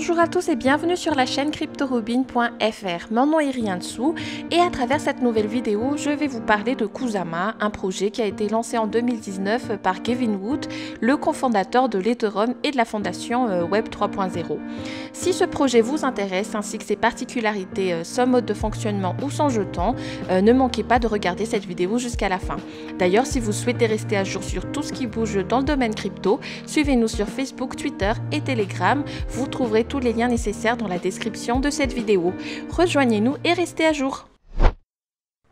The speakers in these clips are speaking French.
Bonjour à tous et bienvenue sur la chaîne cryptorobin.fr. Mon nom est Riansu et à travers cette nouvelle vidéo, je vais vous parler de Kusama, un projet qui a été lancé en 2019 par Gavin Wood, le cofondateur de l'Ethereum et de la fondation Web 3.0. Si ce projet vous intéresse ainsi que ses particularités, son mode de fonctionnement ou son jeton, ne manquez pas de regarder cette vidéo jusqu'à la fin. D'ailleurs, si vous souhaitez rester à jour sur tout ce qui bouge dans le domaine crypto, suivez-nous sur Facebook, Twitter et Telegram. Vous trouverez tous les liens nécessaires dans la description de cette vidéo. Rejoignez-nous et restez à jour.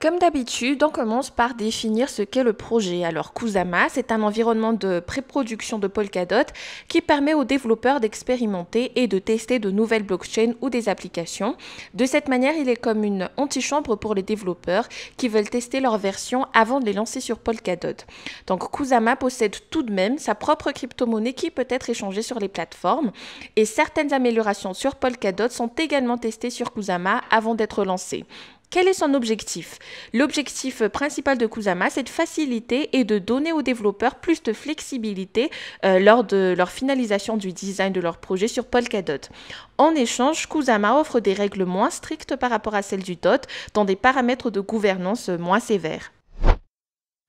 Comme d'habitude, on commence par définir ce qu'est le projet. Alors Kusama, c'est un environnement de pré-production de Polkadot qui permet aux développeurs d'expérimenter et de tester de nouvelles blockchains ou des applications. De cette manière, il est comme une antichambre pour les développeurs qui veulent tester leur version avant de les lancer sur Polkadot. Donc Kusama possède tout de même sa propre crypto-monnaie qui peut être échangée sur les plateformes et certaines améliorations sur Polkadot sont également testées sur Kusama avant d'être lancées. Quel est son objectif? L'objectif principal de Kusama, c'est de faciliter et de donner aux développeurs plus de flexibilité lors de leur finalisation du design de leur projet sur Polkadot. En échange, Kusama offre des règles moins strictes par rapport à celles du DOT, dans des paramètres de gouvernance moins sévères.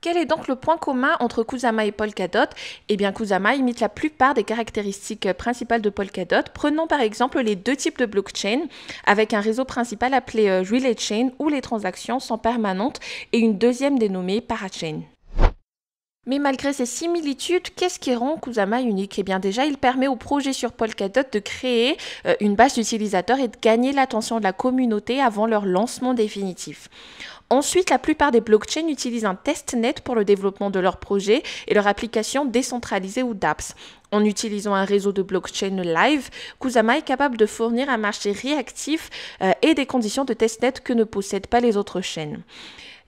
Quel est donc le point commun entre Kusama et Polkadot? Eh bien, Kusama imite la plupart des caractéristiques principales de Polkadot. Prenons par exemple les deux types de blockchain, avec un réseau principal appelé Relay Chain où les transactions sont permanentes et une deuxième dénommée Parachain. Mais malgré ces similitudes, qu'est-ce qui rend Kusama unique? Eh bien déjà, il permet aux projets sur Polkadot de créer une base d'utilisateurs et de gagner l'attention de la communauté avant leur lancement définitif. Ensuite, la plupart des blockchains utilisent un testnet pour le développement de leurs projets et leur application décentralisée ou dApps. En utilisant un réseau de blockchain live, Kusama est capable de fournir un marché réactif et des conditions de testnet que ne possèdent pas les autres chaînes.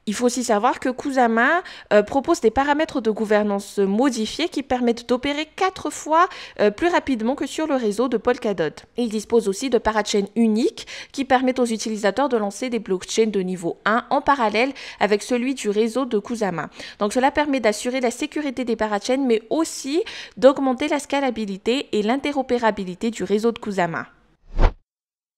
Il faut aussi savoir que Kusama propose des paramètres de gouvernance modifiés qui permettent d'opérer 4 fois plus rapidement que sur le réseau de Polkadot. Il dispose aussi de parachains uniques qui permettent aux utilisateurs de lancer des blockchains de niveau 1 en parallèle avec celui du réseau de Kusama. Donc cela permet d'assurer la sécurité des parachains mais aussi d'augmenter la scalabilité et l'interopérabilité du réseau de Kusama.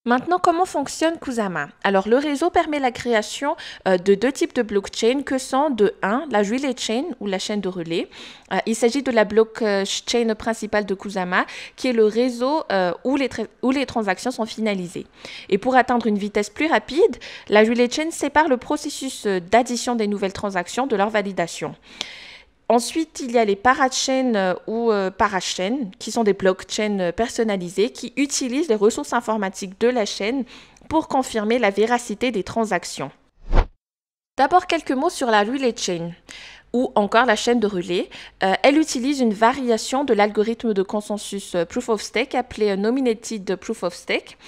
Maintenant, comment fonctionne Kusama? Alors, le réseau permet la création de deux types de blockchains que sont de 1, la Relay Chain ou la chaîne de relais. Il s'agit de la blockchain principale de Kusama qui est le réseau où les transactions sont finalisées. Et pour atteindre une vitesse plus rapide, la Relay Chain sépare le processus d'addition des nouvelles transactions de leur validation. Ensuite, il y a les parachains ou parachains, qui sont des blockchains personnalisées qui utilisent les ressources informatiques de la chaîne pour confirmer la véracité des transactions. D'abord, quelques mots sur la Relay Chain, ou encore la chaîne de relais. Elle utilise une variation de l'algorithme de consensus Proof of Stake appelé Nominated Proof of Stake.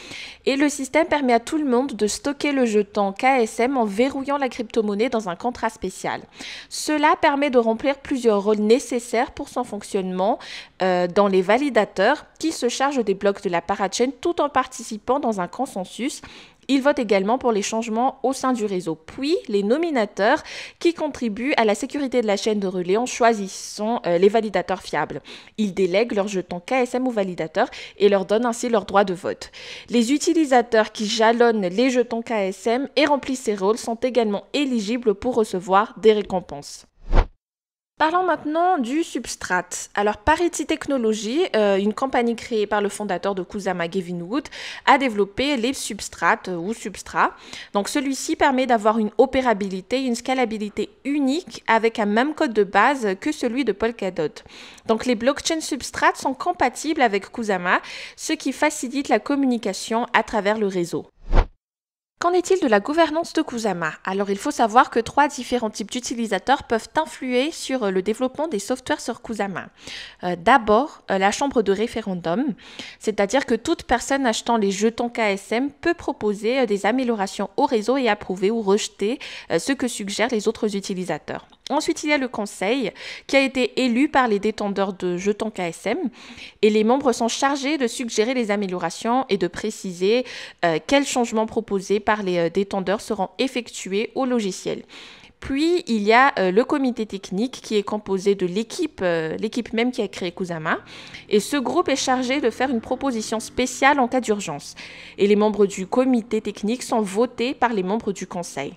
Et le système permet à tout le monde de stocker le jeton KSM en verrouillant la crypto-monnaie dans un contrat spécial. Cela permet de remplir plusieurs rôles nécessaires pour son fonctionnement dans les validateurs qui se chargent des blocs de la parachain tout en participant dans un consensus. Ils votent également pour les changements au sein du réseau. Puis, les nominateurs qui contribuent à la sécurité de la chaîne de relais en choisissant les validateurs fiables. Ils délèguent leurs jetons KSM aux validateurs et leur donnent ainsi leur droit de vote. Les utilisateurs qui jalonnent les jetons KSM et remplissent ces rôles sont également éligibles pour recevoir des récompenses. Parlons maintenant du substrat. Alors, Parity Technologies, une compagnie créée par le fondateur de Kusama, Gavin Wood, a développé les substrats ou substrats. Donc, celui-ci permet d'avoir une opérabilité, une scalabilité unique avec un même code de base que celui de Polkadot. Donc, les blockchains substrats sont compatibles avec Kusama, ce qui facilite la communication à travers le réseau. Qu'en est-il de la gouvernance de Kusama? Alors, il faut savoir que 3 différents types d'utilisateurs peuvent influer sur le développement des softwares sur Kusama. D'abord, la chambre de référendum, c'est-à-dire que toute personne achetant les jetons KSM peut proposer des améliorations au réseau et approuver ou rejeter ce que suggèrent les autres utilisateurs. Ensuite, il y a le conseil qui a été élu par les détenteurs de jetons KSM et les membres sont chargés de suggérer les améliorations et de préciser quels changements proposés par les détenteurs seront effectués au logiciel. Puis, il y a le comité technique qui est composé de l'équipe même qui a créé Kusama. Et ce groupe est chargé de faire une proposition spéciale en cas d'urgence. Et les membres du comité technique sont votés par les membres du conseil.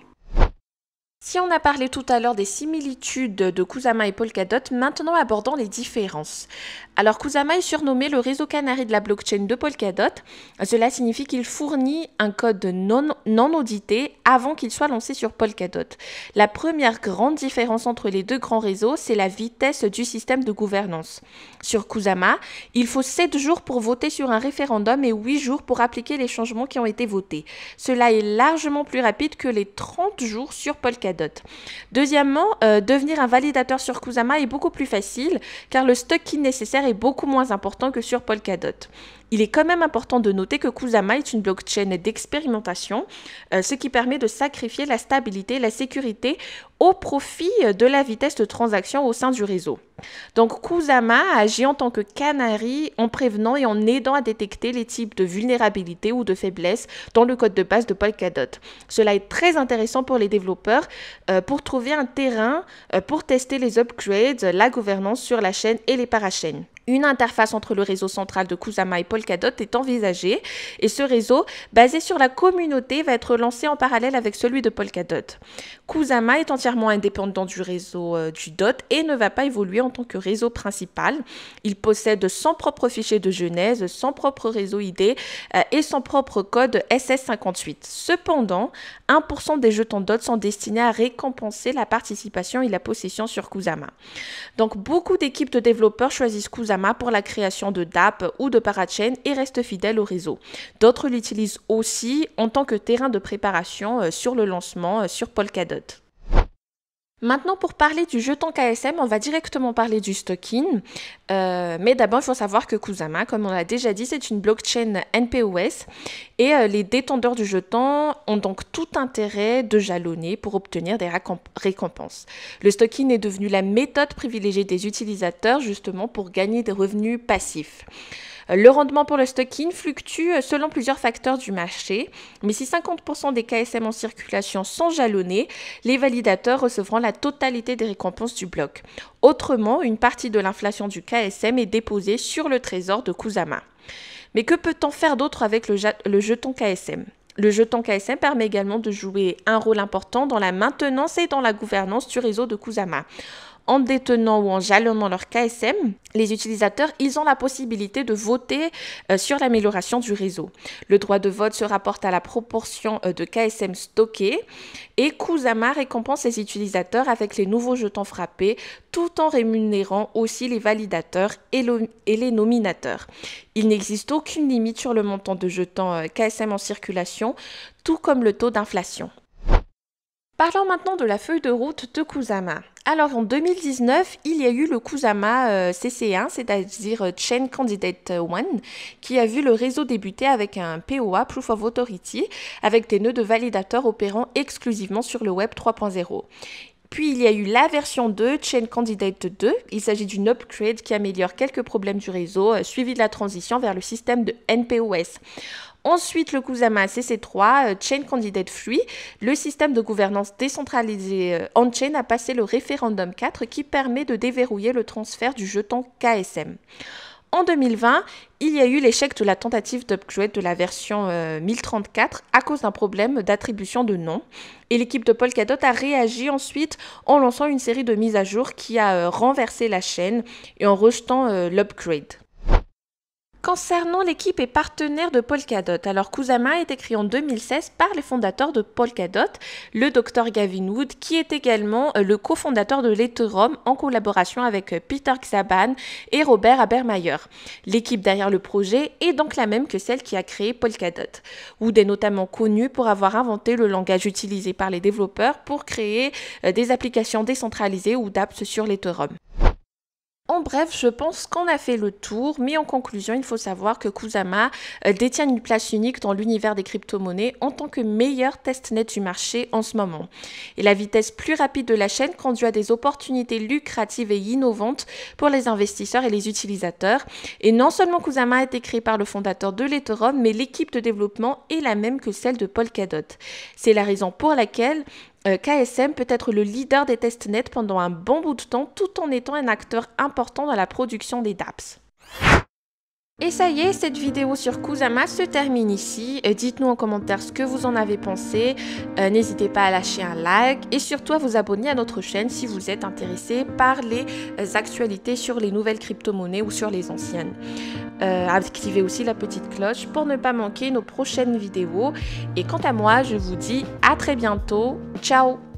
Si on a parlé tout à l'heure des similitudes de Kusama et Polkadot, maintenant abordons les différences. Alors Kusama est surnommé le réseau canari de la blockchain de Polkadot. Cela signifie qu'il fournit un code non audité avant qu'il soit lancé sur Polkadot. La première grande différence entre les deux grands réseaux, c'est la vitesse du système de gouvernance. Sur Kusama, il faut 7 jours pour voter sur un référendum et 8 jours pour appliquer les changements qui ont été votés. Cela est largement plus rapide que les 30 jours sur Polkadot. Deuxièmement, devenir un validateur sur Kusama est beaucoup plus facile car le stocking nécessaire est beaucoup moins important que sur Polkadot. Il est quand même important de noter que Kusama est une blockchain d'expérimentation, ce qui permet de sacrifier la stabilité et la sécurité au profit de la vitesse de transaction au sein du réseau. Donc Kusama agit en tant que canari en prévenant et en aidant à détecter les types de vulnérabilités ou de faiblesses dans le code de base de Polkadot. Cela est très intéressant pour les développeurs pour trouver un terrain pour tester les upgrades, la gouvernance sur la chaîne et les parachaînes. Une interface entre le réseau central de Kusama et Polkadot est envisagée et ce réseau, basé sur la communauté, va être lancé en parallèle avec celui de Polkadot. Kusama est entièrement indépendant du réseau du DOT et ne va pas évoluer en tant que réseau principal. Il possède son propre fichier de genèse, son propre réseau ID et son propre code SS58. Cependant, 1% des jetons DOT sont destinés à récompenser la participation et la possession sur Kusama. Donc beaucoup d'équipes de développeurs choisissent Kusama pour la création de dApp ou de parachain et restent fidèles au réseau. D'autres l'utilisent aussi en tant que terrain de préparation sur le lancement sur Polkadot. Maintenant, pour parler du jeton KSM, on va directement parler du stocking. Mais d'abord, il faut savoir que Kusama, comme on l'a déjà dit, c'est une blockchain NPOS et les détenteurs du jeton ont donc tout intérêt de jalonner pour obtenir des récompenses. Le stocking est devenu la méthode privilégiée des utilisateurs justement pour gagner des revenus passifs. Le rendement pour le stocking fluctue selon plusieurs facteurs du marché, mais si 50% des KSM en circulation sont jalonnés, les validateurs recevront la totalité des récompenses du bloc. Autrement, une partie de l'inflation du KSM est déposée sur le trésor de Kusama. Mais que peut-on faire d'autre avec le jeton KSM ? Le jeton KSM permet également de jouer un rôle important dans la maintenance et dans la gouvernance du réseau de Kusama. En détenant ou en jalonnant leur KSM, les utilisateurs, ils ont la possibilité de voter sur l'amélioration du réseau. Le droit de vote se rapporte à la proportion de KSM stockés et Kusama récompense les utilisateurs avec les nouveaux jetons frappés tout en rémunérant aussi les validateurs et les nominateurs. Il n'existe aucune limite sur le montant de jetons KSM en circulation, tout comme le taux d'inflation. Parlons maintenant de la feuille de route de Kusama. Alors en 2019, il y a eu le Kusama CC1, c'est-à-dire Chain Candidate 1, qui a vu le réseau débuter avec un POA, Proof of Authority, avec des nœuds de validateurs opérant exclusivement sur le Web 3.0. Puis il y a eu la version 2, Chain Candidate 2. Il s'agit d'une upgrade qui améliore quelques problèmes du réseau, suivi de la transition vers le système de NPOS. Ensuite, le Kusama CC3, Chain Candidate Free, le système de gouvernance décentralisé on-chain a passé le référendum 4 qui permet de déverrouiller le transfert du jeton KSM. En 2020, il y a eu l'échec de la tentative d'upgrade de la version 1034 à cause d'un problème d'attribution de nom. Et l'équipe de Polkadot a réagi ensuite en lançant une série de mises à jour qui a renversé la chaîne et en rejetant l'upgrade. Concernant l'équipe et partenaire de Polkadot, alors Kusama a été créé en 2016 par les fondateurs de Polkadot, le Dr Gavin Wood, qui est également le cofondateur de l'Ethereum en collaboration avec Peter Szabo et Robert Habermeyer. L'équipe derrière le projet est donc la même que celle qui a créé Polkadot. Wood est notamment connu pour avoir inventé le langage utilisé par les développeurs pour créer des applications décentralisées ou d'apps sur l'Ethereum. En bref, je pense qu'on a fait le tour, mais en conclusion, il faut savoir que Kusama détient une place unique dans l'univers des crypto-monnaies en tant que meilleur testnet du marché en ce moment. Et la vitesse plus rapide de la chaîne conduit à des opportunités lucratives et innovantes pour les investisseurs et les utilisateurs. Et non seulement Kusama a été créé par le fondateur de l'Ethereum, mais l'équipe de développement est la même que celle de Polkadot. C'est la raison pour laquelle KSM peut être le leader des testnets pendant un bon bout de temps tout en étant un acteur important dans la production des dApps. Et ça y est, cette vidéo sur Kusama se termine ici. Dites-nous en commentaire ce que vous en avez pensé. N'hésitez pas à lâcher un like et surtout à vous abonner à notre chaîne si vous êtes intéressé par les actualités sur les nouvelles crypto-monnaies ou sur les anciennes. Activez aussi la petite cloche pour ne pas manquer nos prochaines vidéos. Et quant à moi, je vous dis à très bientôt. Ciao!